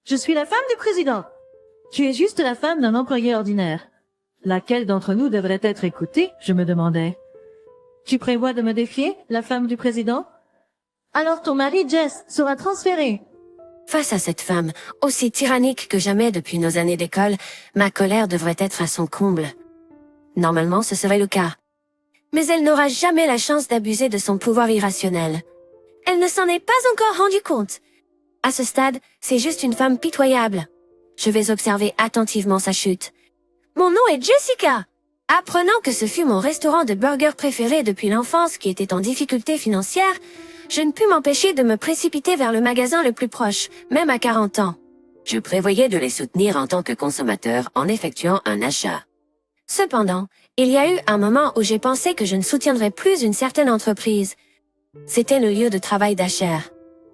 Je suis la femme du président. Tu es juste la femme d'un employé ordinaire. Laquelle d'entre nous devrait être écoutée, je me demandais. Tu prévois de me défier, la femme du président? Alors ton mari, Jess, sera transféré. Face à cette femme, aussi tyrannique que jamais depuis nos années d'école, ma colère devrait être à son comble. Normalement, ce serait le cas. Mais elle n'aura jamais la chance d'abuser de son pouvoir irrationnel. Elle ne s'en est pas encore rendue compte. À ce stade, c'est juste une femme pitoyable. Je vais observer attentivement sa chute. Mon nom est Jessica. Apprenant que ce fut mon restaurant de burgers préféré depuis l'enfance qui était en difficulté financière, je ne pus m'empêcher de me précipiter vers le magasin le plus proche, même à 40 ans. Je prévoyais de les soutenir en tant que consommateur en effectuant un achat. Cependant, il y a eu un moment où j'ai pensé que je ne soutiendrais plus une certaine entreprise. C'était le lieu de travail d'Asher.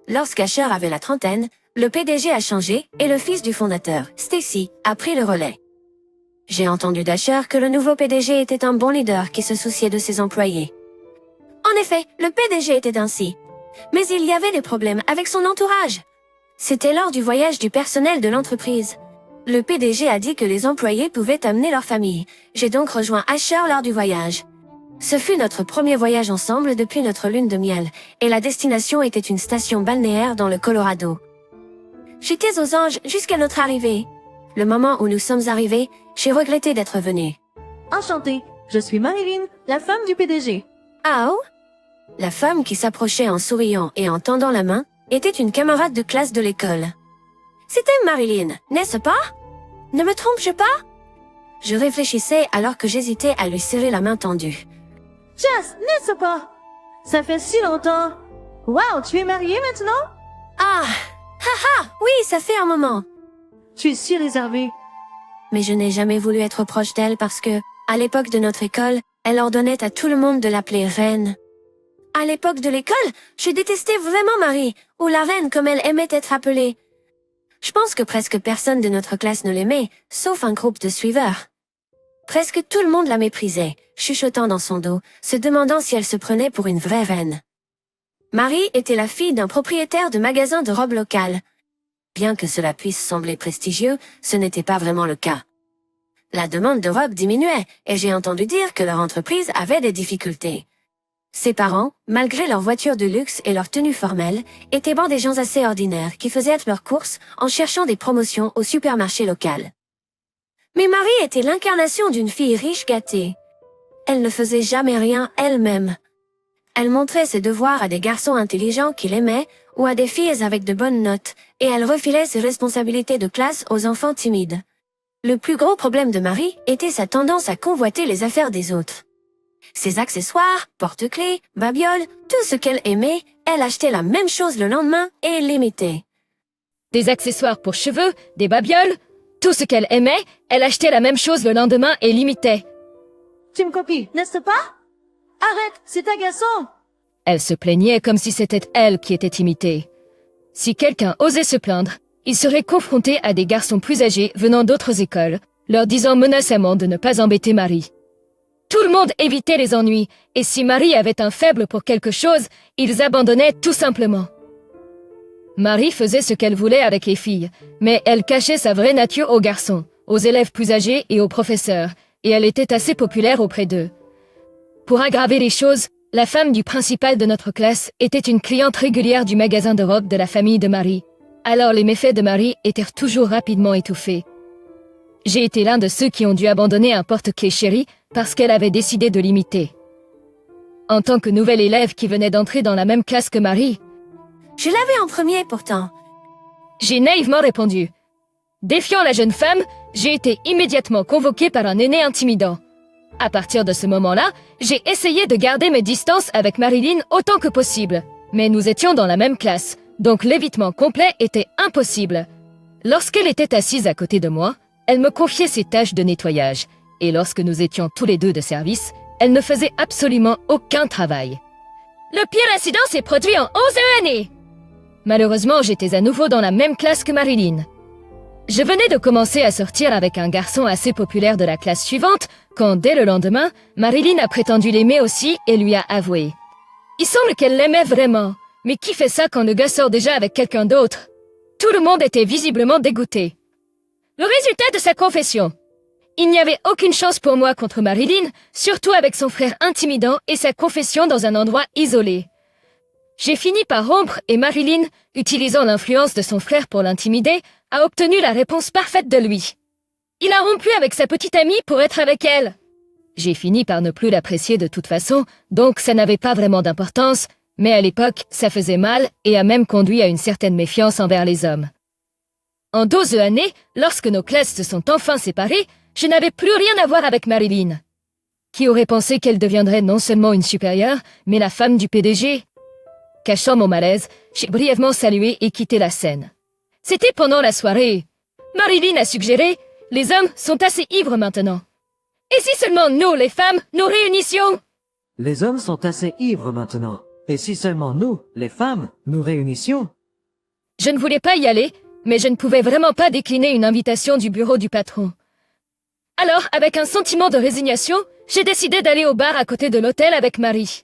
Lorsqu'Asher avait la trentaine, le PDG a changé et le fils du fondateur, Stacy, a pris le relais. J'ai entendu d'Asher que le nouveau PDG était un bon leader qui se souciait de ses employés. En effet, le PDG était ainsi. Mais il y avait des problèmes avec son entourage. C'était lors du voyage du personnel de l'entreprise. Le PDG a dit que les employés pouvaient amener leur famille. J'ai donc rejoint Asher lors du voyage. Ce fut notre premier voyage ensemble depuis notre lune de miel, et la destination était une station balnéaire dans le Colorado. J'étais aux anges jusqu'à notre arrivée. Le moment où nous sommes arrivés, j'ai regretté d'être venu. Enchantée, je suis Marilyn, la femme du PDG. Ah oh? La femme qui s'approchait en souriant et en tendant la main était une camarade de classe de l'école. C'était Marilyn, n'est-ce pas? Ne me trompe-je pas? Je réfléchissais alors que j'hésitais à lui serrer la main tendue. Jess, n'est-ce pas? Ça fait si longtemps. Wow, tu es mariée maintenant? Ah! Haha! Oui, ça fait un moment. Tu es si réservée. Mais je n'ai jamais voulu être proche d'elle parce que, à l'époque de notre école, elle ordonnait à tout le monde de l'appeler reine. À l'époque de l'école, je détestais vraiment Marie, ou la reine comme elle aimait être appelée. Je pense que presque personne de notre classe ne l'aimait, sauf un groupe de suiveurs. Presque tout le monde la méprisait, chuchotant dans son dos, se demandant si elle se prenait pour une vraie reine. Marie était la fille d'un propriétaire de magasin de robes local. Bien que cela puisse sembler prestigieux, ce n'était pas vraiment le cas. La demande de robes diminuait, et j'ai entendu dire que leur entreprise avait des difficultés. Ses parents, malgré leur voiture de luxe et leur tenue formelle, étaient des gens assez ordinaires qui faisaient leurs courses en cherchant des promotions au supermarché local. Mais Marie était l'incarnation d'une fille riche gâtée. Elle ne faisait jamais rien elle-même. Elle montrait ses devoirs à des garçons intelligents qui l'aimaient ou à des filles avec de bonnes notes, et elle refilait ses responsabilités de classe aux enfants timides. Le plus gros problème de Marie était sa tendance à convoiter les affaires des autres. Ses accessoires, porte-clés, babioles, tout ce qu'elle aimait, elle achetait la même chose le lendemain et l'imitait. Des accessoires pour cheveux, des babioles, tout ce qu'elle aimait, elle achetait la même chose le lendemain et l'imitait. Tu me copies, n'est-ce pas? Arrête, c'est agaçant. Elle se plaignait comme si c'était elle qui était imitée. Si quelqu'un osait se plaindre, il serait confronté à des garçons plus âgés venant d'autres écoles, leur disant menaçamment de ne pas embêter Marie. Tout le monde évitait les ennuis, et si Marie avait un faible pour quelque chose, ils abandonnaient tout simplement. Marie faisait ce qu'elle voulait avec les filles, mais elle cachait sa vraie nature aux garçons, aux élèves plus âgés et aux professeurs, et elle était assez populaire auprès d'eux. Pour aggraver les choses, la femme du principal de notre classe était une cliente régulière du magasin de robes de la famille de Marie. Alors les méfaits de Marie étaient toujours rapidement étouffés. J'ai été l'un de ceux qui ont dû abandonner un porte-clés chéri parce qu'elle avait décidé de l'imiter. En tant que nouvelle élève qui venait d'entrer dans la même classe que Marie, Je l'avais en premier pourtant. j'ai naïvement répondu. Défiant la jeune femme, j'ai été immédiatement convoquée par un aîné intimidant. À partir de ce moment-là, j'ai essayé de garder mes distances avec Marilyn autant que possible. Mais nous étions dans la même classe, donc l'évitement complet était impossible. Lorsqu'elle était assise à côté de moi, elle me confiait ses tâches de nettoyage. Et lorsque nous étions tous les deux de service, elle ne faisait absolument aucun travail. Le pire incident s'est produit en 11e année. Malheureusement, j'étais à nouveau dans la même classe que Marilyn. Je venais de commencer à sortir avec un garçon assez populaire de la classe suivante quand, dès le lendemain, Marilyn a prétendu l'aimer aussi et lui a avoué. Il semble qu'elle l'aimait vraiment, mais qui fait ça quand le gars sort déjà avec quelqu'un d'autre? tout le monde était visiblement dégoûté. Le résultat de sa confession. Il n'y avait aucune chance pour moi contre Marilyn, surtout avec son frère intimidant et sa confession dans un endroit isolé. J'ai fini par rompre et Marilyn, utilisant l'influence de son frère pour l'intimider, a obtenu la réponse parfaite de lui. Il a rompu avec sa petite amie pour être avec elle. J'ai fini par ne plus l'apprécier de toute façon, donc ça n'avait pas vraiment d'importance, mais à l'époque, ça faisait mal et a même conduit à une certaine méfiance envers les hommes. En 12 années, lorsque nos classes se sont enfin séparées, je n'avais plus rien à voir avec Marilyn. Qui aurait pensé qu'elle deviendrait non seulement une supérieure, mais la femme du PDG? Cachant mon malaise, j'ai brièvement salué et quitté la scène. C'était pendant la soirée. Marilyn a suggéré « Les hommes sont assez ivres maintenant. Et si seulement nous, les femmes, nous réunissions ?» Les hommes sont assez ivres maintenant. Et si seulement nous, les femmes, nous réunissions? Je ne voulais pas y aller, mais je ne pouvais vraiment pas décliner une invitation du bureau du patron. Alors, avec un sentiment de résignation, j'ai décidé d'aller au bar à côté de l'hôtel avec Marie.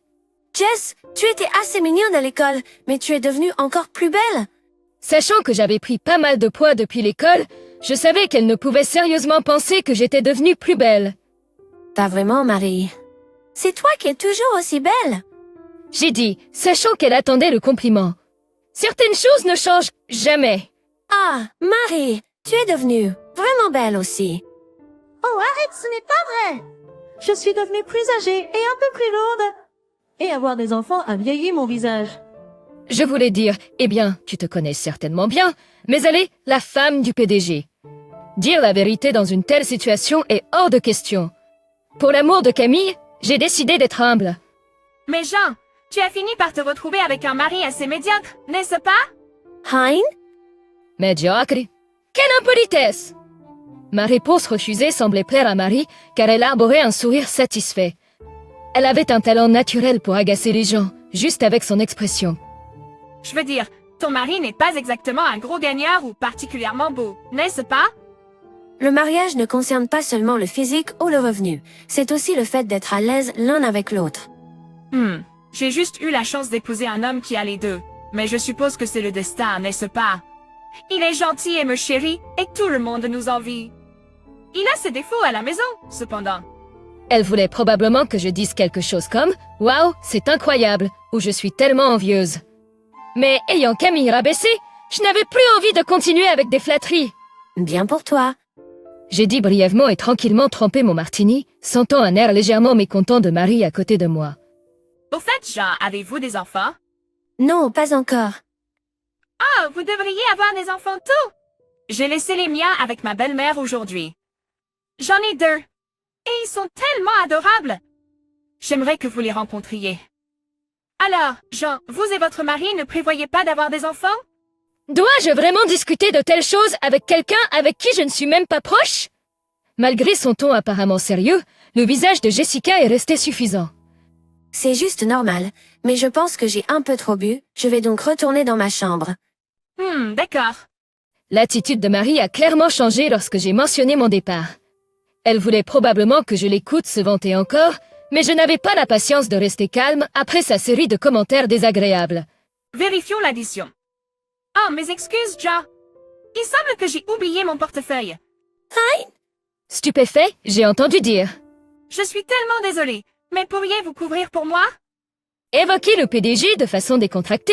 Jess, tu étais assez mignonne à l'école, mais tu es devenue encore plus belle. Sachant que j'avais pris pas mal de poids depuis l'école, je savais qu'elle ne pouvait sérieusement penser que j'étais devenue plus belle. Pas vraiment, Marie. C'est toi qui es toujours aussi belle. J'ai dit, sachant qu'elle attendait le compliment. Certaines choses ne changent jamais. Ah, Marie, tu es devenue vraiment belle aussi. Oh, arrête, ce n'est pas vrai! Je suis devenue plus âgée et un peu plus lourde. Et avoir des enfants a vieilli mon visage. Je voulais dire, eh bien, tu te connais certainement bien, mais elle est la femme du PDG. Dire la vérité dans une telle situation est hors de question. Pour l'amour de Camille, j'ai décidé d'être humble. Mais Jean, tu as fini par te retrouver avec un mari assez médiocre, n'est-ce pas? Hein? Médiocre? Quelle impolitesse! Ma réponse refusée semblait plaire à Marie, car elle arborait un sourire satisfait. Elle avait un talent naturel pour agacer les gens, juste avec son expression. Je veux dire, ton mari n'est pas exactement un gros gagneur ou particulièrement beau, n'est-ce pas? Le mariage ne concerne pas seulement le physique ou le revenu, c'est aussi le fait d'être à l'aise l'un avec l'autre. J'ai juste eu la chance d'épouser un homme qui a les deux, mais je suppose que c'est le destin, n'est-ce pas? Il est gentil et me chérit, et tout le monde nous envie. Il a ses défauts à la maison, cependant. Elle voulait probablement que je dise quelque chose comme « Waouh, c'est incroyable » ou « Je suis tellement envieuse ». Mais ayant Camille rabaissée, je n'avais plus envie de continuer avec des flatteries. Bien pour toi. J'ai dit brièvement et tranquillement tremper mon martini, sentant un air légèrement mécontent de Marie à côté de moi. Au fait, Jean, avez-vous des enfants? Non, pas encore. Ah, vous devriez avoir des enfants tôt! J'ai laissé les miens avec ma belle-mère aujourd'hui. J'en ai 2. Et ils sont tellement adorables! J'aimerais que vous les rencontriez. Alors, Jean, vous et votre mari ne prévoyez pas d'avoir des enfants? Dois-je vraiment discuter de telles choses avec quelqu'un avec qui je ne suis même pas proche? Malgré son ton apparemment sérieux, le visage de Jessica est resté suffisant. C'est juste normal, mais je pense que j'ai un peu trop bu, je vais donc retourner dans ma chambre. D'accord. L'attitude de Marie a clairement changé lorsque j'ai mentionné mon départ. Elle voulait probablement que je l'écoute se vanter encore, mais je n'avais pas la patience de rester calme après sa série de commentaires désagréables. Vérifions l'addition. Oh, mes excuses, Jean. Il semble que j'ai oublié mon portefeuille. Stupéfait, j'ai entendu dire. Je suis tellement désolée, mais pourriez-vous couvrir pour moi? Évoquer le PDG de façon décontractée?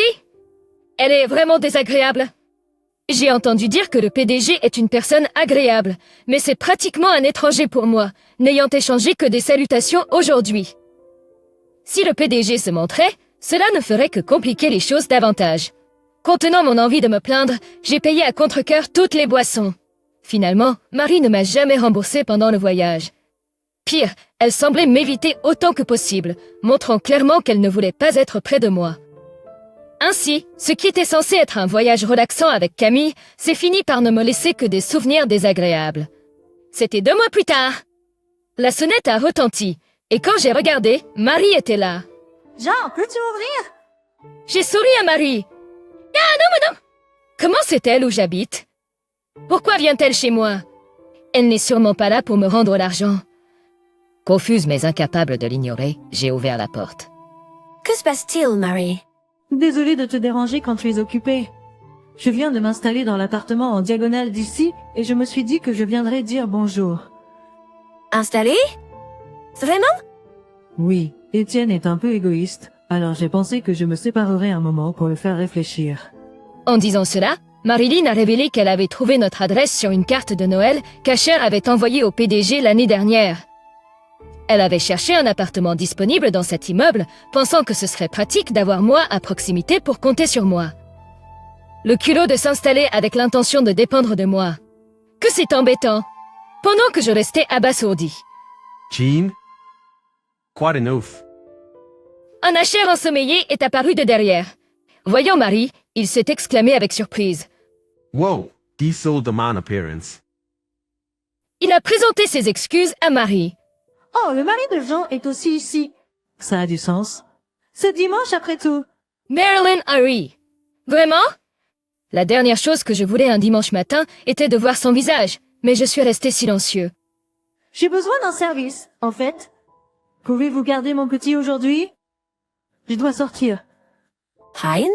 Elle est vraiment désagréable. J'ai entendu dire que le PDG est une personne agréable, mais c'est pratiquement un étranger pour moi, n'ayant échangé que des salutations aujourd'hui. Si le PDG se montrait, cela ne ferait que compliquer les choses davantage. Contenant mon envie de me plaindre, j'ai payé à contre-cœur toutes les boissons. Finalement, Marie ne m'a jamais remboursé pendant le voyage. Pire, elle semblait m'éviter autant que possible, montrant clairement qu'elle ne voulait pas être près de moi. Ainsi, ce qui était censé être un voyage relaxant avec Camille s'est fini par ne me laisser que des souvenirs désagréables. C'était 2 mois plus tard. La sonnette a retenti, et quand j'ai regardé, Marie était là. Jean, peux-tu ouvrir? J'ai souri à Marie. « Ah non, madame! Comment sait-elle où j'habite? Pourquoi vient-elle chez moi? Elle n'est sûrement pas là pour me rendre l'argent. » Confuse mais incapable de l'ignorer, j'ai ouvert la porte. Que se passe-t-il, Marie? Désolée de te déranger quand tu es occupée. Je viens de m'installer dans l'appartement en diagonale d'ici et je me suis dit que je viendrais dire bonjour. Installé? Vraiment? Oui, Étienne est un peu égoïste, alors j'ai pensé que je me séparerais un moment pour le faire réfléchir. En disant cela, Marilyn a révélé qu'elle avait trouvé notre adresse sur une carte de Noël qu'Asher avait envoyée au PDG l'année dernière. Elle avait cherché un appartement disponible dans cet immeuble, pensant que ce serait pratique d'avoir moi à proximité pour compter sur moi. Le culot de s'installer avec l'intention de dépendre de moi. Que c'est embêtant! Pendant que je restais abasourdi. Jean? Quite an oath. Un Asher ensommeillé est apparu de derrière. Voyant Marie, il s'est exclamé avec surprise. Whoa, diesel demand appearance. Il a présenté ses excuses à Marie. Oh, le mari de Jean est aussi ici. Ça a du sens. C'est dimanche après tout. Marilyn Harry. Vraiment? La dernière chose que je voulais un dimanche matin était de voir son visage, mais je suis resté silencieux. J'ai besoin d'un service, en fait. Pouvez-vous garder mon petit aujourd'hui? Je dois sortir. Hein?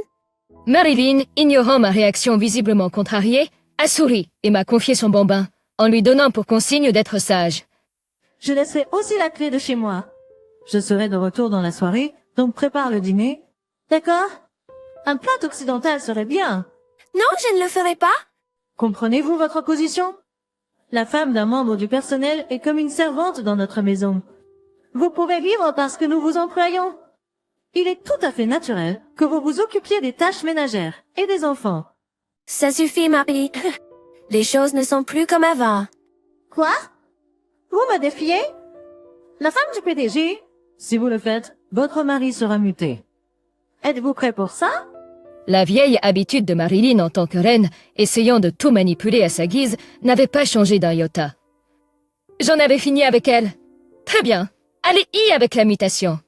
Marilyn, ignorant ma réaction visiblement contrariée, a souri et m'a confié son bambin, en lui donnant pour consigne d'être sage. Je laisserai aussi la clé de chez moi. Je serai de retour dans la soirée, donc prépare le dîner. D'accord? Un plat occidental serait bien. Non, je ne le ferai pas. Comprenez-vous votre position? La femme d'un membre du personnel est comme une servante dans notre maison. Vous pouvez vivre parce que nous vous employons. Il est tout à fait naturel que vous vous occupiez des tâches ménagères et des enfants. Ça suffit, Marie. Les choses ne sont plus comme avant. Quoi? Vous me défiez? La femme du PDG? Si vous le faites, votre mari sera muté. Êtes-vous prêt pour ça? La vieille habitude de Marilyn en tant que reine, essayant de tout manipuler à sa guise, n'avait pas changé d'un iota. J'en avais fini avec elle. Très bien. Allez-y avec la mutation.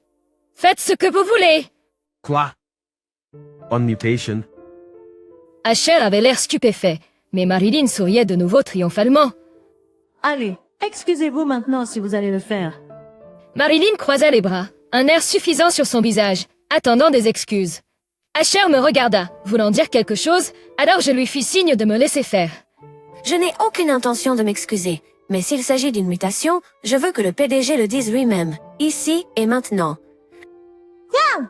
Faites ce que vous voulez. Quoi? On mutation? Asher avait l'air stupéfait, mais Marilyn souriait de nouveau triomphalement. Allez, excusez-vous maintenant si vous allez le faire. Marilyn croisa les bras, un air suffisant sur son visage, attendant des excuses. Asher me regarda, voulant dire quelque chose, alors je lui fis signe de me laisser faire. Je n'ai aucune intention de m'excuser, mais s'il s'agit d'une mutation, je veux que le PDG le dise lui-même, ici et maintenant. Bien!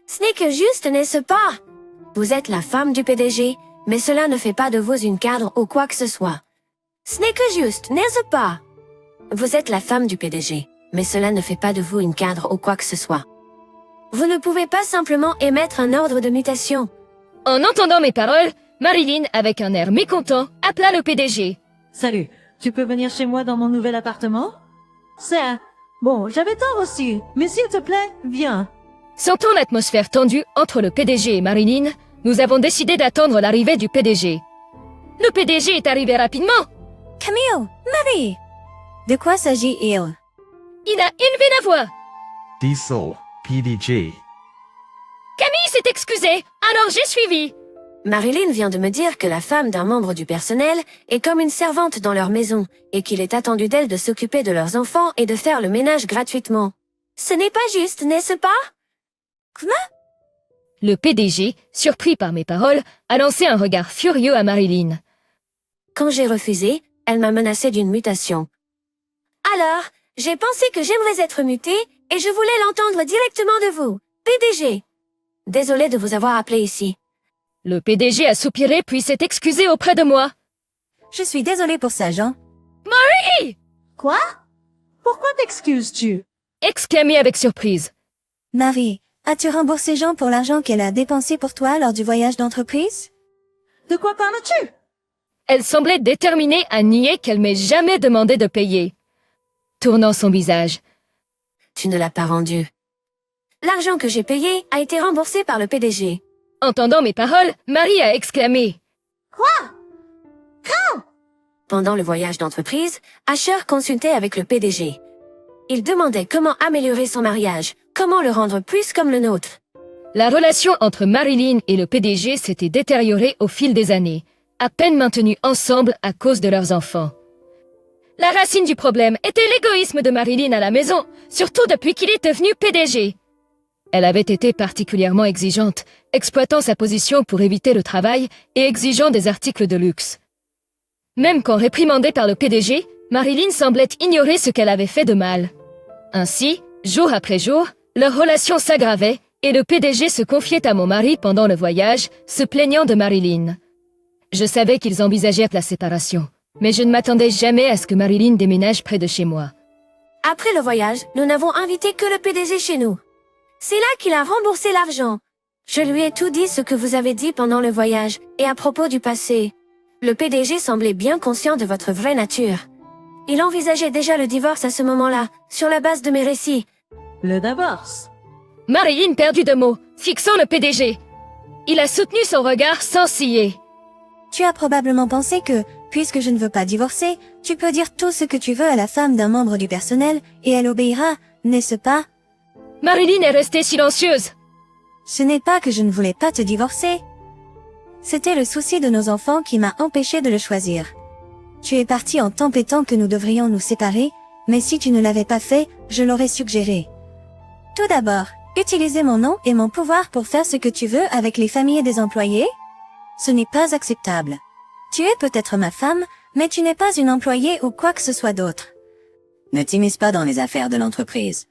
Ce n'est que juste, n'est-ce pas? Vous êtes la femme du PDG, mais cela ne fait pas de vous une cadre ou quoi que ce soit. Ce n'est que juste, n'est-ce pas? Vous êtes la femme du PDG, mais cela ne fait pas de vous une cadre ou quoi que ce soit. Vous ne pouvez pas simplement émettre un ordre de mutation. En entendant mes paroles, Marilyn, avec un air mécontent, appela le PDG. Salut, tu peux venir chez moi dans mon nouvel appartement? C'est... Bon, j'avais tort aussi, mais s'il te plaît, viens. Sentant l'atmosphère tendue entre le PDG et Marilyn, nous avons décidé d'attendre l'arrivée du PDG. Le PDG est arrivé rapidement. Camille, Marie. De quoi s'agit-il? Il a élevé la voix. Diesel, PDG. Camille s'est excusée, alors j'ai suivi. Marilyn vient de me dire que la femme d'un membre du personnel est comme une servante dans leur maison et qu'il est attendu d'elle de s'occuper de leurs enfants et de faire le ménage gratuitement. Ce n'est pas juste, n'est-ce pas? Le PDG, surpris par mes paroles, a lancé un regard furieux à Marilyn. Quand j'ai refusé, elle m'a menacé d'une mutation. Alors, j'ai pensé que j'aimerais être mutée et je voulais l'entendre directement de vous, PDG. Désolée de vous avoir appelé ici. Le PDG a soupiré puis s'est excusé auprès de moi. Je suis désolée pour ça, Jean. Quoi? Pourquoi t'excuses-tu? Exclamé avec surprise. Marie, as-tu remboursé Jean pour l'argent qu'elle a dépensé pour toi lors du voyage d'entreprise? De quoi parles-tu? Elle semblait déterminée à nier qu'elle m'ait jamais demandé de payer. Tournant son visage. Tu ne l'as pas rendu. L'argent que j'ai payé a été remboursé par le PDG. Entendant mes paroles, Marie a exclamé. Pendant le voyage d'entreprise, Asher consultait avec le PDG. Il demandait comment améliorer son mariage, comment le rendre plus comme le nôtre. La relation entre Marilyn et le PDG s'était détériorée au fil des années, à peine maintenus ensemble à cause de leurs enfants. La racine du problème était l'égoïsme de Marilyn à la maison, surtout depuis qu'il est devenu PDG. Elle avait été particulièrement exigeante, exploitant sa position pour éviter le travail et exigeant des articles de luxe. Même quand réprimandée par le PDG, Marilyn semblait ignorer ce qu'elle avait fait de mal. Ainsi, jour après jour, leur relation s'aggravait et le PDG se confiait à mon mari pendant le voyage, se plaignant de Marilyn. Je savais qu'ils envisagèrent la séparation, mais je ne m'attendais jamais à ce que Marilyn déménage près de chez moi. Après le voyage, nous n'avons invité que le PDG chez nous. C'est là qu'il a remboursé l'argent. Je lui ai tout dit ce que vous avez dit pendant le voyage, et à propos du passé. Le PDG semblait bien conscient de votre vraie nature. Il envisageait déjà le divorce à ce moment-là, sur la base de mes récits. Le divorce. Marilyn perdit de mots, fixant le PDG. Il a soutenu son regard sans ciller. Tu as probablement pensé que, puisque je ne veux pas divorcer, tu peux dire tout ce que tu veux à la femme d'un membre du personnel, et elle obéira, n'est-ce pas? Marilyn est restée silencieuse. Ce n'est pas que je ne voulais pas te divorcer. C'était le souci de nos enfants qui m'a empêché de le choisir. Tu es parti en tempêtant que nous devrions nous séparer, mais si tu ne l'avais pas fait, je l'aurais suggéré. Tout d'abord, utiliser mon nom et mon pouvoir pour faire ce que tu veux avec les familles des employés? Ce n'est pas acceptable. Tu es peut-être ma femme, mais tu n'es pas une employée ou quoi que ce soit d'autre. Ne t'immisce pas dans les affaires de l'entreprise.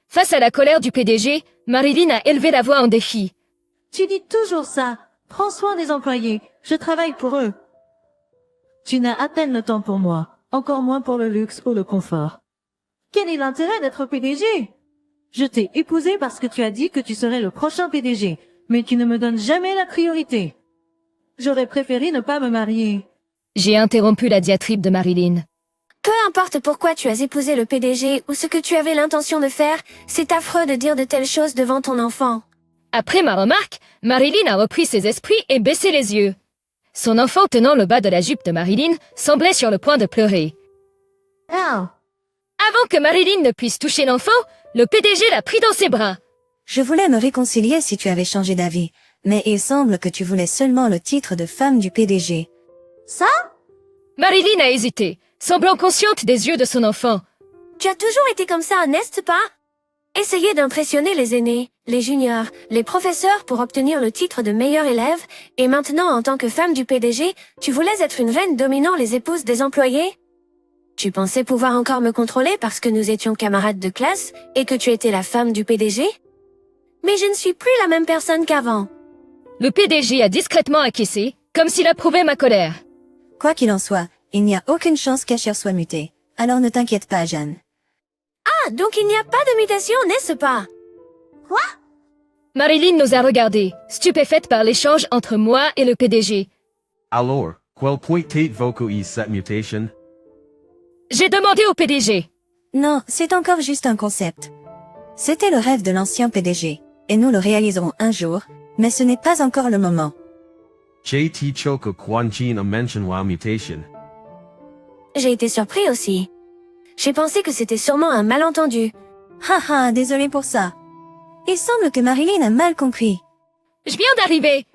Face à la colère du PDG, Marilyn a élevé la voix en défi. Tu dis toujours ça. Prends soin des employés. Je travaille pour eux. Tu n'as à peine le temps pour moi, encore moins pour le luxe ou le confort. Quel est l'intérêt d'être PDG? Je t'ai épousé parce que tu as dit que tu serais le prochain PDG, mais tu ne me donnes jamais la priorité. J'aurais préféré ne pas me marier. J'ai interrompu la diatribe de Marilyn. Peu importe pourquoi tu as épousé le PDG ou ce que tu avais l'intention de faire, c'est affreux de dire de telles choses devant ton enfant. Après ma remarque, Marilyn a repris ses esprits et baissé les yeux. Son enfant tenant le bas de la jupe de Marilyn semblait sur le point de pleurer. Ah! Avant que Marilyn ne puisse toucher l'enfant, le PDG l'a pris dans ses bras. Je voulais me réconcilier si tu avais changé d'avis, mais il semble que tu voulais seulement le titre de femme du PDG. Ça? Marilyn a hésité, semblant consciente des yeux de son enfant. Tu as toujours été comme ça, n'est-ce pas? Essayer d'impressionner les aînés, les juniors, les professeurs pour obtenir le titre de meilleur élève, et maintenant en tant que femme du PDG, tu voulais être une reine dominant les épouses des employés? Tu pensais pouvoir encore me contrôler parce que nous étions camarades de classe et que tu étais la femme du PDG? Mais je ne suis plus la même personne qu'avant. Le PDG a discrètement acquiescé, comme s'il approuvait ma colère. Quoi qu'il en soit, il n'y a aucune chance qu'Asher soit muté. Alors ne t'inquiète pas, Jeanne. Ah, donc il n'y a pas de mutation, n'est-ce pas? Marilyn nous a regardés, stupéfaite par l'échange entre moi et le PDG. Alors, quel point t'évoques cette mutation? J'ai demandé au PDG. Non, c'est encore juste un concept. C'était le rêve de l'ancien PDG, et nous le réaliserons un jour, mais ce n'est pas encore le moment. JT Choka Kwanjin a mention la mutation. J'ai été surpris aussi. J'ai pensé que c'était sûrement un malentendu. Haha, désolé pour ça. Il semble que Marilyn a mal compris. Je viens d'arriver.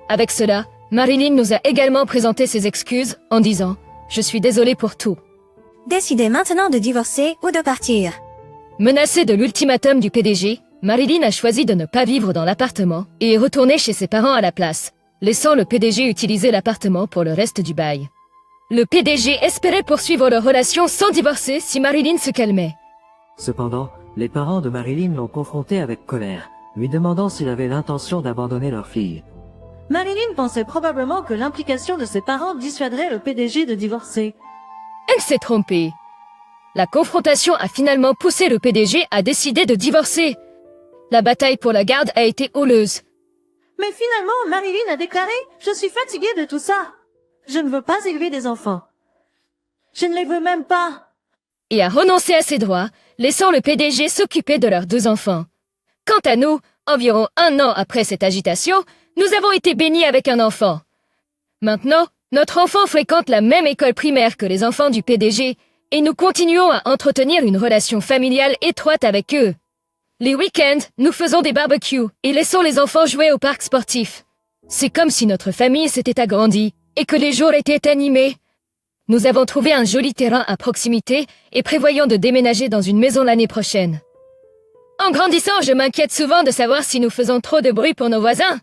Avec cela, Marilyn nous a également présenté ses excuses en disant « Je suis désolée pour tout ». Décidez maintenant de divorcer ou de partir. Menacée de l'ultimatum du PDG, Marilyn a choisi de ne pas vivre dans l'appartement et est retournée chez ses parents à la place, laissant le PDG utiliser l'appartement pour le reste du bail. Le PDG espérait poursuivre leur relation sans divorcer si Marilyn se calmait. Cependant, les parents de Marilyn l'ont confronté avec colère, lui demandant s'il avait l'intention d'abandonner leur fille. Marilyn pensait probablement que l'implication de ses parents dissuaderait le PDG de divorcer. Elle s'est trompée. La confrontation a finalement poussé le PDG à décider de divorcer. La bataille pour la garde a été houleuse. Mais finalement, Marilyn a déclaré « Je suis fatiguée de tout ça. Je ne veux pas élever des enfants. Je ne les veux même pas. » Et a renoncé à ses droits, laissant le PDG s'occuper de leurs 2 enfants. Quant à nous, environ 1 an après cette agitation, nous avons été bénis avec un enfant. Maintenant, notre enfant fréquente la même école primaire que les enfants du PDG et nous continuons à entretenir une relation familiale étroite avec eux. Les week-ends, nous faisons des barbecues et laissons les enfants jouer au parc sportif. C'est comme si notre famille s'était agrandie et que les jours étaient animés. Nous avons trouvé un joli terrain à proximité et prévoyons de déménager dans une maison l'année prochaine. En grandissant, je m'inquiète souvent de savoir si nous faisons trop de bruit pour nos voisins.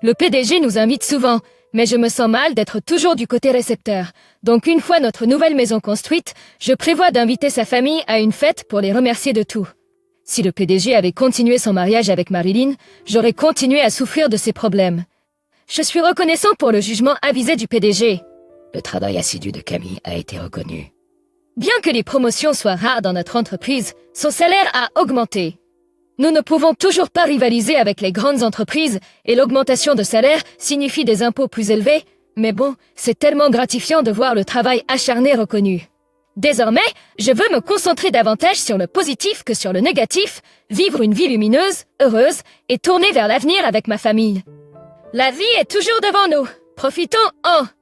Le PDG nous invite souvent, mais je me sens mal d'être toujours du côté récepteur. Donc une fois notre nouvelle maison construite, je prévois d'inviter sa famille à une fête pour les remercier de tout. Si le PDG avait continué son mariage avec Marilyn, j'aurais continué à souffrir de ses problèmes. Je suis reconnaissant pour le jugement avisé du PDG. Le travail assidu de Camille a été reconnu. Bien que les promotions soient rares dans notre entreprise, son salaire a augmenté. Nous ne pouvons toujours pas rivaliser avec les grandes entreprises et l'augmentation de salaire signifie des impôts plus élevés, mais bon, c'est tellement gratifiant de voir le travail acharné reconnu. Désormais, je veux me concentrer davantage sur le positif que sur le négatif, vivre une vie lumineuse, heureuse et tourner vers l'avenir avec ma famille. La vie est toujours devant nous. Profitons-en!